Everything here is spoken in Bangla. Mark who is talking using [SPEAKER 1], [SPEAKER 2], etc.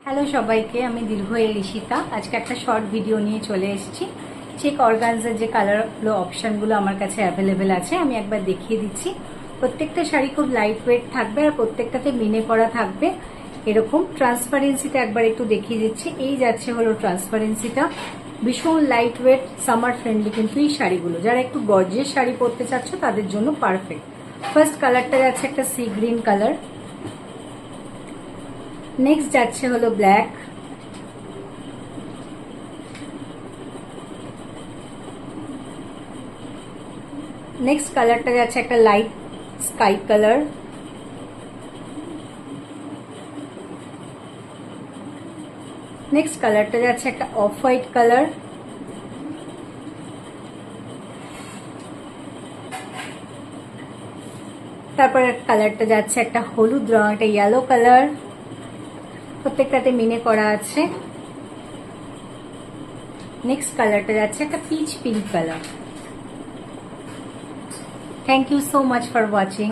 [SPEAKER 1] হ্যালো সবাইকে, আমি দীর্ঘয়ের ঋষিতা। আজকে একটা শর্ট ভিডিও নিয়ে চলে এসেছি। চেক অর্গানজার যে কালারগুলো অপশানগুলো আমার কাছে অ্যাভেলেবেল আছে আমি একবার দেখিয়ে দিচ্ছি। প্রত্যেকটা শাড়ি খুব লাইট ওয়েট থাকবে আর প্রত্যেকটাতে মিনে করা থাকবে। এরকম ট্রান্সপারেন্সিটা একবার একটু দেখিয়ে দিচ্ছি। এই যাচ্ছে হলো ট্রান্সপারেন্সিটা, ভীষণ লাইট ওয়েট, সামার ফ্রেন্ডলি কিন্তু এই শাড়িগুলো। যারা একটু গর্জিয়াস শাড়ি পরতে চাচ্ছ তাদের জন্য পারফেক্ট। ফার্স্ট কালারটা যাচ্ছে একটা সি গ্রিন কালার, নেক্সট যাচ্ছে হলো ব্ল্যাক, নেক্সট কালারটা যাচ্ছে একটা লাইট স্কাই কালার, নেক্সট কালারটা যাচ্ছে একটা অফ হোয়াইট কালার, তারপর কালারটা যাচ্ছে একটা হলুদ রং, একটা ইয়েলো কালার, প্রত্যেকটাতে মিনে করা আছে। নেক্সট কালারটা যাচ্ছে একটা peach pink colour. Thank you so much for watching.